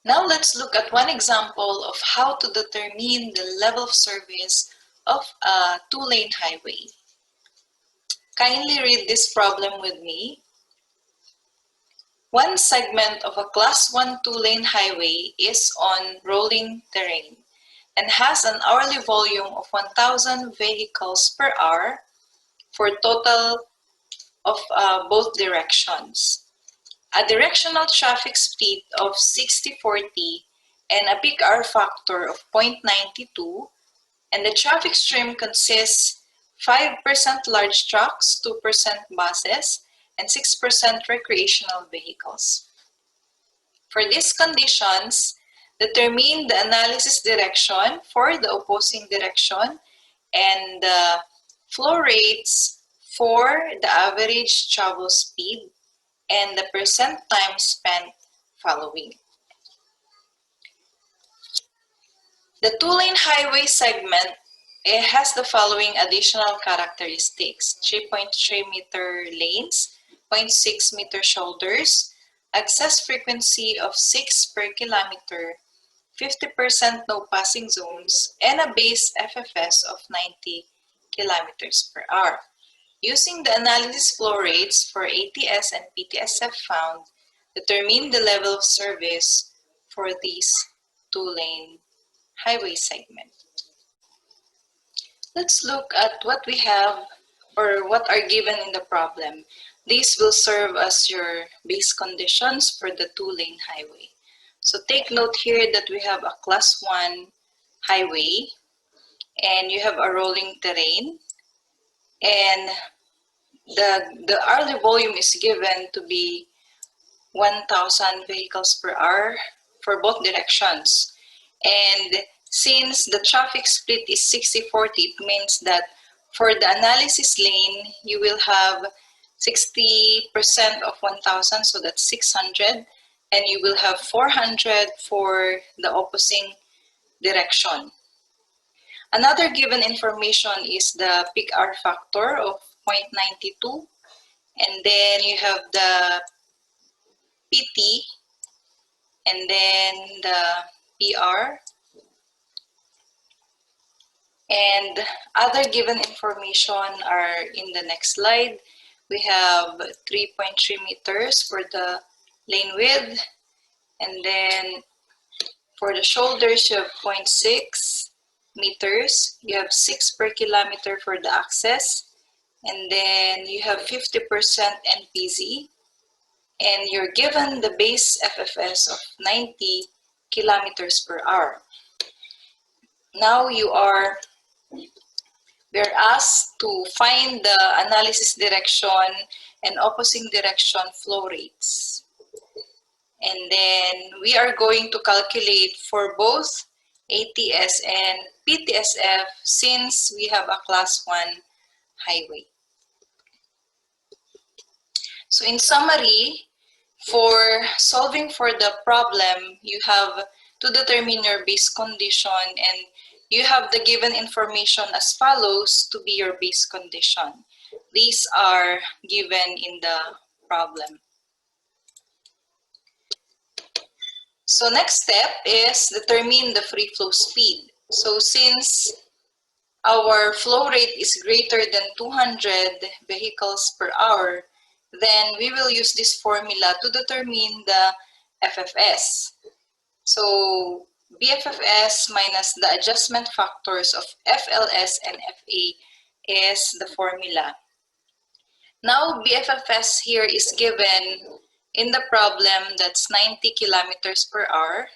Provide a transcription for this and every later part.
Now let's look at one example of how to determine the level of service of a two-lane highway. Kindly read this problem with me. One segment of a Class 1 two-lane highway is on rolling terrain and has an hourly volume of 1,000 vehicles per hour for a total of both directions. A directional traffic speed of 60/40 and a peak hour factor of 0.92, and the traffic stream consists 5% large trucks, 2% buses, and 6% recreational vehicles. For these conditions, determine the analysis direction for the opposing direction and the flow rates for the average travel speed and the percent time spent following. The two-lane highway segment, it has the following additional characteristics: 3.3 meter lanes, 0.6 meter shoulders, access frequency of 6 per kilometer, 50% no passing zones, and a base FFS of 90 kilometers per hour. Using the analysis flow rates for ATS and PTSF found, determine the level of service for these two-lane highway segment. Let's look at what we have or what are given in the problem. These will serve as your base conditions for the two-lane highway. So take note here that we have a Class 1 highway and you have a rolling terrain, and the hourly volume is given to be 1,000 vehicles per hour for both directions. And since the traffic split is 60/40, it means that for the analysis lane, you will have 60% of 1,000, so that's 600, and you will have 400 for the opposing direction. Another given information is the peak hour factor of 0.92, and then you have the PT, and then the PR, and other given information are in the next slide. We have 3.3 meters for the lane width, and then for the shoulders you have 0.6 meters, you have 6 per kilometer for the access, and then you have 50% NPZ, and you're given the base FFS of 90 kilometers per hour. Now we're asked to find the analysis direction and opposing direction flow rates. And then we are going to calculate for both ATS and PTSF since we have a Class 1 highway. So in summary, for solving for the problem, you have to determine your base condition, and you have the given information as follows to be your base condition. These are given in the problem. So next step is determine the free flow speed. So since our flow rate is greater than 200 vehicles per hour, then we will use this formula to determine the FFS. So BFFS minus the adjustment factors of FLS and FA is the formula. Now BFFS here is given in the problem, that's 90 kilometers per hour,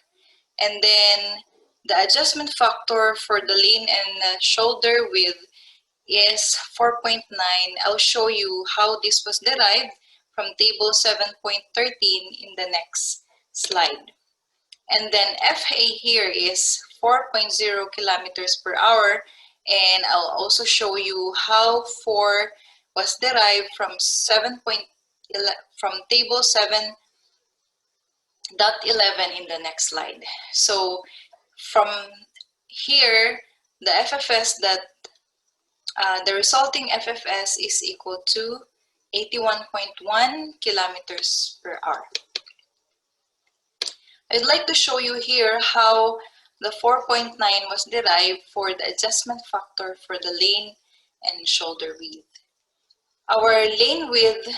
and then the adjustment factor for the lane and shoulder width is 4.9. I'll show you how this was derived from table 7.13 in the next slide. And then FA here is 4.0 kilometers per hour, and I'll also show you how 4 was derived from table 7.11 in the next slide. So from here, the FFS that the resulting FFS is equal to 81.1 kilometers per hour. I'd like to show you here how the 4.9 was derived for the adjustment factor for the lane and shoulder width. Our lane width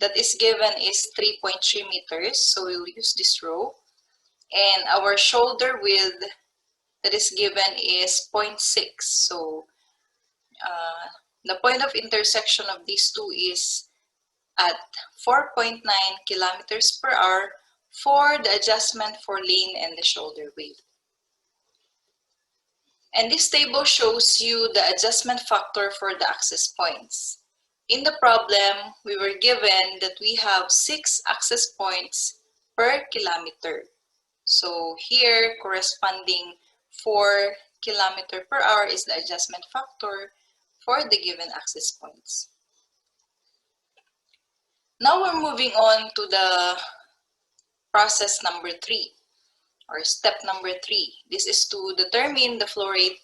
that is given is 3.3 meters, so we'll use this row. And our shoulder width that is given is 0.6. So the point of intersection of these two is at 4.9 kilometers per hour for the adjustment for lane and the shoulder width. And this table shows you the adjustment factor for the access points. In the problem, we were given that we have 6 access points per kilometer. So here, corresponding 4 kilometers per hour is the adjustment factor for the given access points. Now we're moving on to the process number 3, or step number 3. This is to determine the flow rate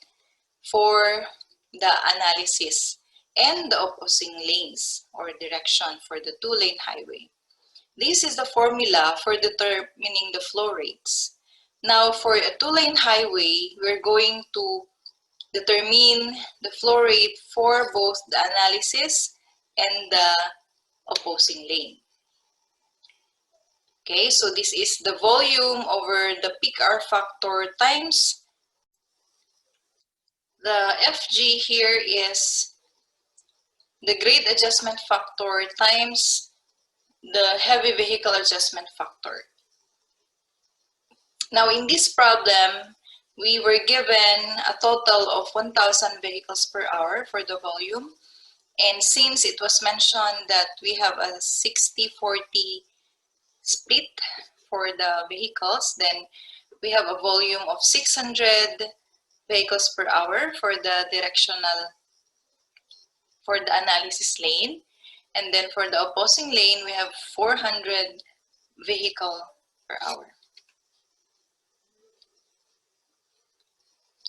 for the analysis and the opposing lanes or direction for the two-lane highway. This is the formula for determining the flow rates. Now, for a two-lane highway, we're going to determine the flow rate for both the analysis and the opposing lane. Okay, so this is the volume over the peak hour factor times the FG here is the grade adjustment factor times the heavy vehicle adjustment factor. Now in this problem, we were given a total of 1,000 vehicles per hour for the volume. And since it was mentioned that we have a 60-40 split for the vehicles, then we have a volume of 600 vehicles per hour for the directional, for the analysis lane. And then for the opposing lane, we have 400 vehicle per hour.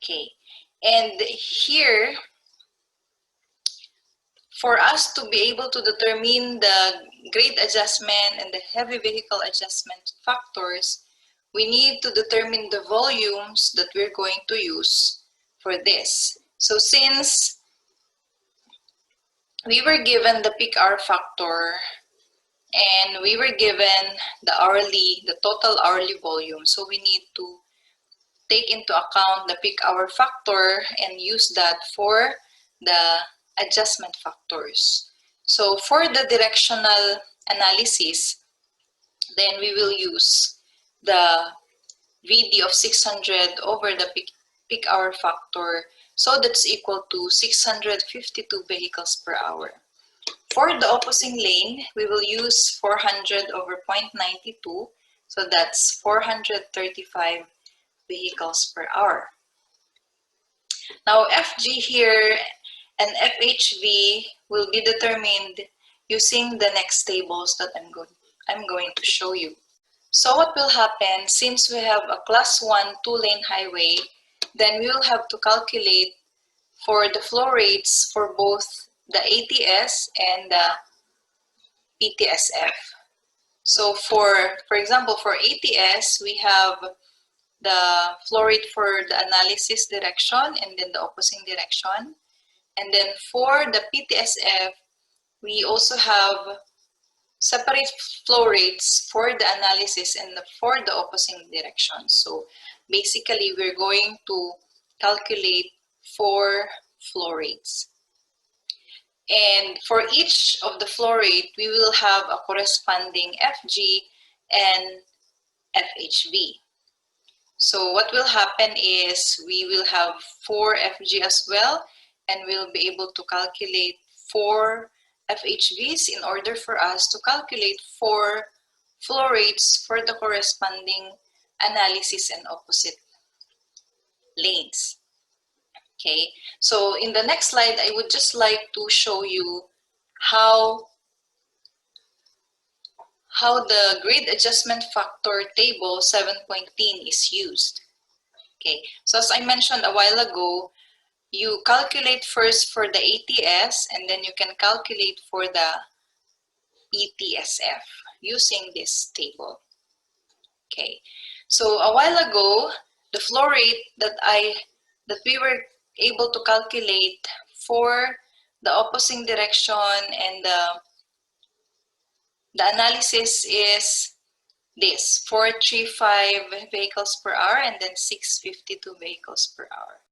Okay, and here, for us to be able to determine the grade adjustment and the heavy vehicle adjustment factors, we need to determine the volumes that we're going to use for this. So since we were given the peak hour factor and we were given the total hourly volume, so we need to take into account the peak hour factor and use that for the adjustment factors. So for the directional analysis, then we will use the VD of 600 over the peak hour factor, so that's equal to 652 vehicles per hour. For the opposing lane, we will use 400 over 0.92, so that's 435 vehicles per hour. Now FG here and FHV will be determined using the next tables that I'm going to show you. So what will happen, since we have a class 1 two-lane highway, then we will have to calculate for the flow rates for both the ATS and the PTSF. So for example, for ATS, we have the flow rate for the analysis direction and then the opposing direction. And then for the PTSF, we also have separate flow rates for the analysis and for the opposing direction. So basically, we're going to calculate 4 flow rates. And for each of the flow rate, we will have a corresponding FG and FHV. So what will happen is we will have 4 FG as well, and we'll be able to calculate 4 FHVs in order for us to calculate 4 flow rates for the corresponding analysis and opposite lanes. Okay, so in the next slide, I would just like to show you how the grade adjustment factor table 7.10 is used. Okay, so as I mentioned a while ago, you calculate first for the ATS and then you can calculate for the PTSF using this table. Okay, so a while ago, the flow rate that we were able to calculate for the opposing direction and the analysis is this 435 vehicles per hour and then 652 vehicles per hour.